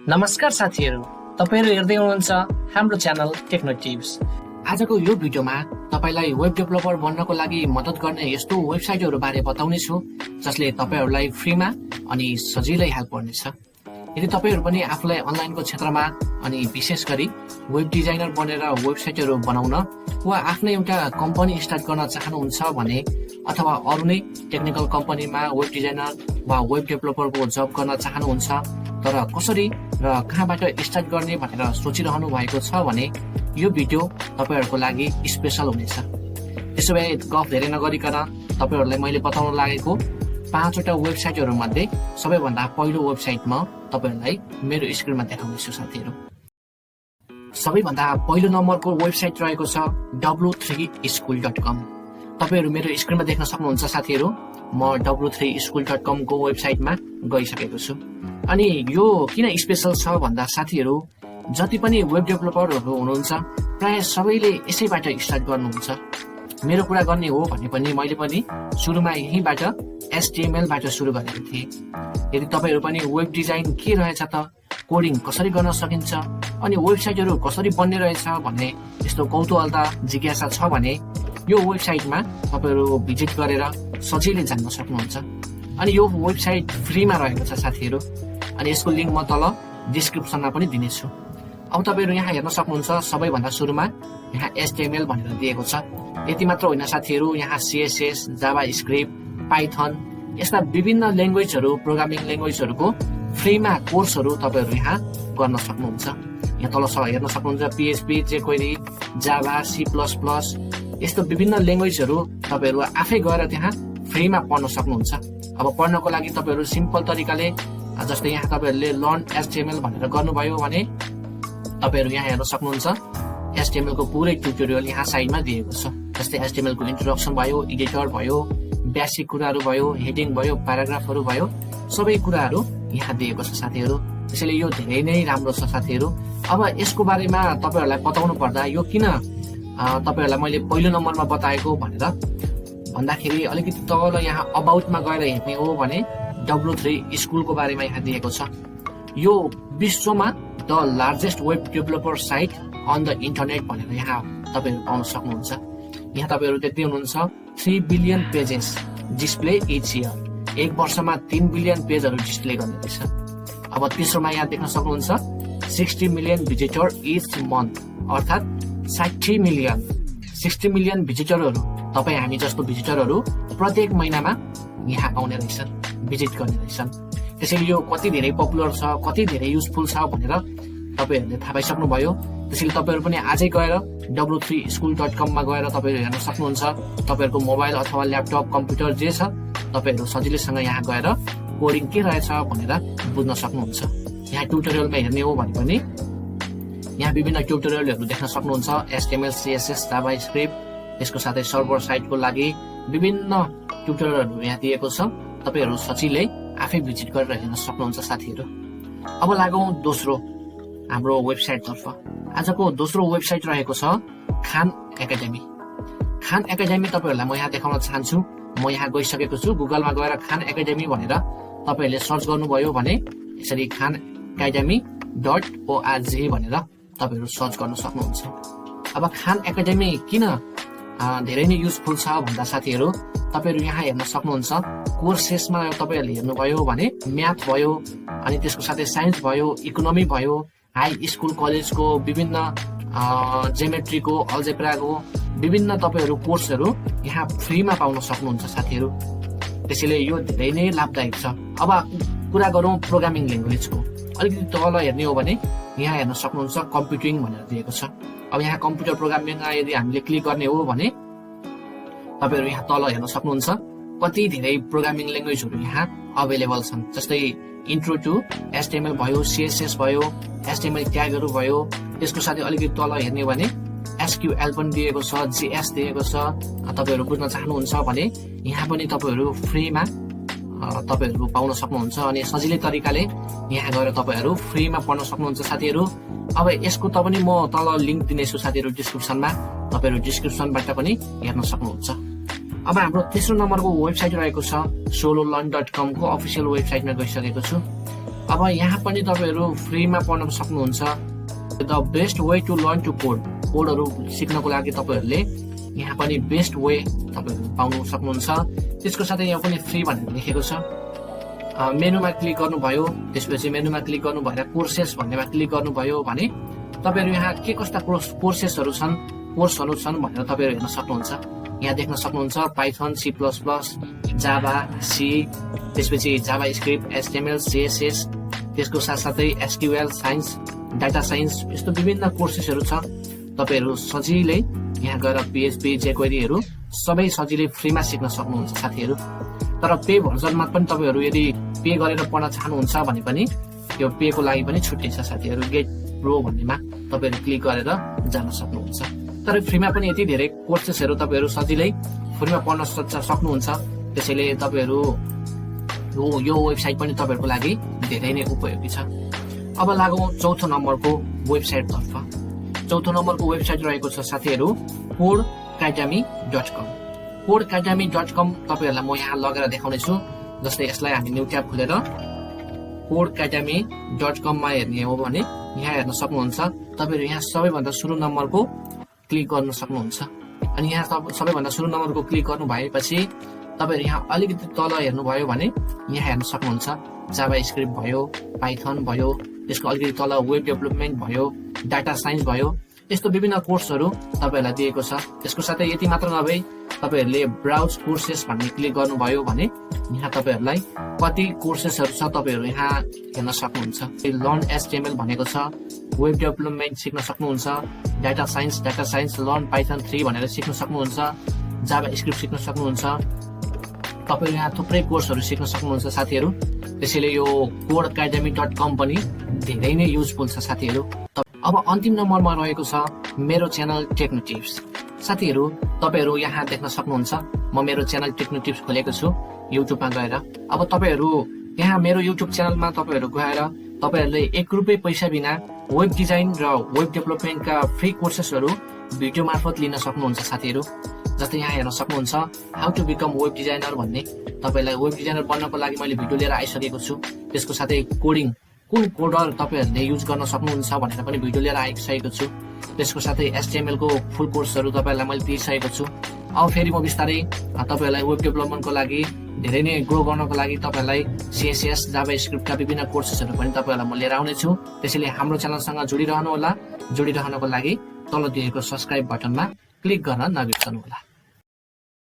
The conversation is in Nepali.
नमस्कार साथीहरू, तपाईहरु हेर्दै हुनुहुन्छ हाम्रो च्यानल टेक्नोटिप्स। आजको यो भिडियोमा तपाईलाई वेब डेभलपर बन्नको लागि मद्दत गर्ने यस्तो वेबसाइटहरु बारे बताउने छु जसले तपाईहरुलाई फ्रीमा अनि सजिलै हेल्प गर्नेछ। यदि तपाईहरु पनि आफूलाई अनलाइनको क्षेत्रमा अनि विशेष गरी वेब डिजाइनर बनेर वेबसाइटहरु बनाउन वा आफ्नै एउटा कम्पनी स्टार्ट गर्न चाहनुहुन्छ भने अथवा अरु नै टेक्निकल कम्पनीमा वेब डिजाइनर वा वेब डेभलपरको जब गर्न चाहनुहुन्छ तर कसरी र कहाँबाट स्टार्ट गर्ने भनेर सोचिरहनु भएको छ भने यो भिडियो तपाईहरुको लागि स्पेशल हुनेछ। त्यसोभए गफ धेरै नगरिकन तपाईहरुलाई मैले बताउन लागेको 5 वटा वेबसाइटहरु मध्ये सबैभन्दा पहिलो वेबसाइट म तपाईहरुलाई मेरो स्क्रिनमा देखाउने छु साथीहरु। सबैभन्दा पहिलो नम्बरको वेबसाइट रहेको छ w3school.com। तपाईहरु मेरो स्क्रिनमा देख्न सक्नुहुन्छ साथीहरु, म w3school.com को वेबसाइटमा गइसकेको छु। अनि यो किन स्पेशल छ भन्दा साथीहरु, जति पनि वेब डेभलपरहरु हुनुहुन्छ प्राय सबैले यसैबाट स्टार्ट गर्नुहुन्छ। मेरो कुरा गर्ने हो भने पनि मैले पनि सुरुमा यहीबाट HTML बाट सुरु गरेको थिएँ। यदि तपाईहरु पनि वेब डिजाइन के रहेछ त, कोडिङ कसरी गर्न सकिन्छ अनि वेबसाइटहरु कसरी बन्ने रहेछ भन्ने यस्तो कौतूहलता जिज्ञासा छ भने यो वेबसाइटमा तपाईहरु भिजिट गरेर सजिलै जान्न सक्नुहुन्छ। अनि यो वेबसाइट फ्रीमा रहेको छ साथीहरु, अनि यसको लिंक म तल डिस्क्रिप्सनमा पनि दिनेछु। अब तपाईहरु यहाँ हेर्न सक्नुहुन्छ सबैभन्दा सुरुमा यहाँ HTML भनेर दिएको छ। यति मात्र होइन साथीहरु, यहाँ CSS, जावास्क्रिप्ट, पाइथन यस्ता विभिन्न ल्याङ्ग्वेजहरु, प्रोग्रामिङ ल्याङ्ग्वेजहरुको फ्रीमा कोर्सहरु तपाईहरु यहाँ गर्न सक्नुहुन्छ। यहाँ तल हेर्न सक्नुहुन्छ PHP, jQuery, जावा, C++ यस्तो विभिन्न ल्याङ्ग्वेजहरु तपाईहरु आफै गएर त्यहाँ फ्रीमा पढ्न सक्नुहुन्छ। अब पढ्नको लागि तपाईहरु सिम्पल तरिकाले जस्तै यहाँ तपाईहरुले लर्न HTML भनेर गर्नुभयो भने तपाईहरु यहाँ हेर्न सक्नुहुन्छ HTML को पुरै ट्युटोरियल यहाँ साइडमा दिएको छ। जस्तै HTML को इन्ट्रोडक्सन भयो, एडिटर भयो, बेसिक कुराहरु भयो, हेडिङ भयो, प्याराग्राफहरु भयो, सबै कुराहरु यहाँ दिएको छ साथीहरु। त्यसैले यो धेरै नै राम्रो छ साथीहरु। अब यसको बारेमा तपाईहरुलाई बताउनु पर्दा यो किन तपाईहरुलाई मैले पहिलो नम्बरमा बताएको भनेर भन्दाखेरि अलिकति तल यहाँ अबाउटमा गएर हेर्ने हो भने w3 स्कुलको बारेमा यहाँ दिएको छ। यो विश्वमा the largest web developer site on the internet भनेर यहाँ तपाईहरु पाउन सक्नुहुन्छ। यहाँ तपाईहरु देख्दै हुनुहुन्छ 3 billion pages display each year. एक वर्षमा 3 बिलियन पेजहरु डिस्प्ले गर्ने रहेछ। अब तेस्रोमा यहाँ देख्न सक्नुहुन्छ 60 मिलियन भिजिटर इच मन्थ, अर्थात 60 मिलियन भिजिटरहरु, तपाई हामी जस्तो भिजिटरहरु प्रत्येक महिनामा यहाँ आउने रहेछन्, भिजिट गर्ने रहेछन्। त्यसैले यो कति धेरै पपुलर छ, कति धेरै युजफुल छ भनेर तपाईहरुले थाहा पाइसक्नु भयो। त्यसैले तपाईहरु पनि आजै गएर w3school.com मा गएर तपाईहरु हेर्न सक्नुहुन्छ। तपाईहरुको मोबाइल अथवा ल्यापटप, कम्प्युटर जे छ तपाईहरु सजिलैसँग यहाँ गएर कोडिङ के रहेछ भनेर बुझ्न सक्नुहुन्छ। यहाँ ट्युटोरियलमा हेर्ने हो भने पनि यहाँ विभिन्न ट्युटोरियलहरु देख्न सक्नुहुन्छ। HTML, CSS, जावास्क्रिप्ट, यसको साथै सर्भर साइटको लागि विभिन्न ट्युटोरियलहरु यहाँ दिएको छ। तपाईहरु सजिलै आफै भिजिट गरेर हेर्न सक्नुहुन्छ साथीहरु। अब लागौं दोस्रो हाम्रो वेबसाइट तर्फ। आजको दोस्रो वेबसाइट रहेको छ खान एकाडेमी। खान एकाडेमी तपाईहरुलाई म यहाँ देखाउन चाहन्छु। म यहाँ गइसकेको छु। गुगलमा गएर खान एकाडेमी भनेर तपाईहरुले सर्च गर्नुभयो भने यसरी khanacademy.org भनेर तपाईहरु सर्च गर्न सक्नुहुन्छ। अब खान एकाडेमी किन धेरै नै युजफुल छ भन्दा साथीहरु, तपाईहरु यहाँ हेर्न सक्नुहुन्छ कोर्सेसमा तपाईहरुले हेर्नुभयो भने म्याथ भयो, अनि त्यसको साथै साइन्स भयो, इकोनोमी भयो, हाई स्कुल कलेजको विभिन्न जियोमेट्रीको, अल्जेब्राको विभिन्न तपाईहरु कोर्सहरु यहाँ फ्रीमा पाउन सक्नुहुन्छ साथीहरु। त्यसैले यो धेरै नै लाभदायक छ। अब कुरा गरौं प्रोग्रामिङ ल्याङ्ग्वेजको। अलिकति तल हेर्ने हो भने यहाँ हेर्न सक्नुहुन्छ कम्प्युटिङ भनेर दिएको छ। अब यहाँ कम्प्युटर प्रोग्रामिङमा यदि हामीले क्लिक गर्ने हो भने तपाईहरु यहाँ तल हेर्न सक्नुहुन्छ कति धेरै प्रोग्रामिङ ल्याङ्ग्वेजहरु यहाँ अवेलेबल छन्। जस्तै इन्ट्रो टु HTML भयो, CSS भयो, HTML ट्यागहरु भयो। त्यसको साथै अलिकति तल हेर्ने हो भने SQL पनि दिएको छ, JS दिएको छ। तपाईहरु बुझ्न चाहनुहुन्छ भने यहाँ पनि तपाईहरु फ्रीमा तपाईहरु पाउन सक्नुहुन्छ अनि सजिलै तरिकाले यहाँ गएर तपाईहरु फ्रीमा पढ्न सक्नुहुन्छ साथीहरु। अब यसको त पनि म तल लिंक दिनेछु साथीहरु डिस्क्रिप्सनमा, तपाईहरु डिस्क्रिप्सनबाट पनि हेर्न सक्नुहुन्छ। अब हाम्रो तेस्रो नम्बरको वेबसाइट रहेको छ sololearn.com को अफिसियल वेबसाइटमा गइसकेको छु। अब यहाँ पनि तपाईहरु फ्रीमा पढ्न सक्नुहुन्छ। The best way to learn to code, कोडहरु सिक्नको लागि तपाईहरुले यहाँ पनि बेस्ट वे तपाईहरु पाउन सक्नुहुन्छ। त्यसको साथै यहाँ पनि फ्री भनेर लेखेको छ। मेनुमा क्लिक गर्नुभयो, त्यसपछि मेनुमा क्लिक गर्नु भएर कोर्सेस भन्नेमा क्लिक गर्नुभयो भने तपाईहरु यहाँ के कस्ता कोर्सेसहरु छन्, कोर्सहरु छन् भनेर तपाईहरु हेर्न सक्नुहुन्छ। यहाँ देख्न सक्नुहुन्छ Python, C plus plus, Java, C, त्यसपछि जावास्क्रिप्ट, एचटीएमएल, सीएसएस, त्यसको साथसाथै एसक्यूएल, साइन्स, डाटा साइन्स, यस्तो विभिन्न कोर्सेसहरु छ। तपाईहरु सजिलै यहाँ गएर पीएचपी, जेक्वेरीहरु सबै सजिलै फ्रीमा सिक्न सक्नुहुन्छ साथीहरु। तर पे भर्जनमा पनि तपाईहरु यदि पे गरेर पढ्न चाहनुहुन्छ भने पनि यो पे को लागि पनि छुट्टै छ साथीहरु। गेट प्रो भन्नेमा तपाईहरु क्लिक गरेर जान सक्नुहुन्छ। तर फ्रीमा पनि यति धेरै कोर्सेसहरु तपाईहरु सजिलै फ्रीमा पढ्न सक्नुहुन्छ। त्यसैले तपाईहरु यो वेबसाइट पनि तपाईहरुको लागि धेरै नै उपयोगी छ। अब लागौं चौथो नम्बरको वेबसाइट तर्फ। चौथो नम्बरको वेबसाइट रहेको छ साथीहरु codecademy.com। codecademy.com तपाईहरुलाई म यहाँ लगेर देखाउने छु। जस्तै यसलाई हामी न्यू ट्याब खोलेर codecademy.com मा हेर्ने हो भने यहाँ हेर्न सक्नुहुन्छ। तपाईहरु यहाँ सबैभन्दा सुरु नम्बरको क्लिक गर्न सक्नुहुन्छ। अनि यहाँ सबैभन्दा सुरु नम्बरको क्लिक गर्नु भएपछि तपाईहरु यहाँ अलिकति तल हेर्नुभयो भने यहाँ हेर्न सक्नुहुन्छ जावास्क्रिप्ट भयो, पाइथन भयो, त्यसको अलिकति तल वेब डेभलपमेन्ट भयो, डाटा साइन्स भयो, यस्तो विभिन्न कोर्सहरु तपाईहरुलाई दिएको छ। त्यसको साथै यति मात्र नभई तपाईहरुले ब्राउज कोर्सेस भन्ने क्लिक गर्नुभयो भने यहाँ तपाईहरुलाई कति कोर्सेसहरु छ तपाईहरु यहाँ हेर्न सक्नुहुन्छ। लर्न एचटीएमएल भनेको छ, वेब डेभलपमेन्ट सिक्न सक्नुहुन्छ, डाटा साइन्स लर्न पाइथन 3 भनेर सिक्न सक्नुहुन्छ, जावास्क्रिप्ट सिक्न सक्नुहुन्छ। तपाईहरु यहाँ थुप्रै कोर्सहरु सिक्न सक्नुहुन्छ साथीहरु। त्यसैले यो codecademy.com पनि धेरै नै युजफुल छ साथीहरु। अब अन्तिम नम्बरमा रहेको छ मेरो च्यानल टेक्नोटिप्स। साथीहरु तपाईहरु यहाँ देख्न सक्नुहुन्छ म मेरो च्यानल टेक्नोटिप्स खोलेको छु युट्युबमा गएर। अब तपाईहरु यहाँ मेरो युट्युब च्यानलमा तपाईहरु गएर तपाईहरुले 1 रुपैयाँ पैसा बिना वेब डिजाइन र वेब डेभलपमेन्टका फ्री कोर्सेसहरु भिडियो मार्फत लिन सक्नुहुन्छ साथीहरु। जस्तै यहाँ हेर्न सक्नुहुन्छ how to become web designer भन्ने, तपाईलाई वेब डिजाइनर बन्नको लागि मैले भिडियो लिएर आइसकेको छु। त्यसको साथै कोडिङ, कुन कोडर तपाईहरुले युज गर्न सक्नुहुन्छ भनेर पनि भिडियो लिएर आइसकेको छु। त्यसको साथै एचटीएमएल को फुल कोर्सहरु तपाईलाई मैले दिइसकेको छु। अब फेरि म बिस्तारै तपाईहरुलाई वेब डेभलपमेन्टको लागि धेरै नै ग्रो गर्नको लागि तपाईहरुलाई सीएसएस, जावास्क्रिप्टका विभिन्न कोर्सेसहरु पनि तपाईहरुलाई म लिएर आउने छु। त्यसैले हाम्रो च्यानलसँग जोडिरहनु होला। जोडिरहनको लागि तल दिएको सब्स्क्राइब बटनमा क्लिक गर्न नबिर्सनु होला।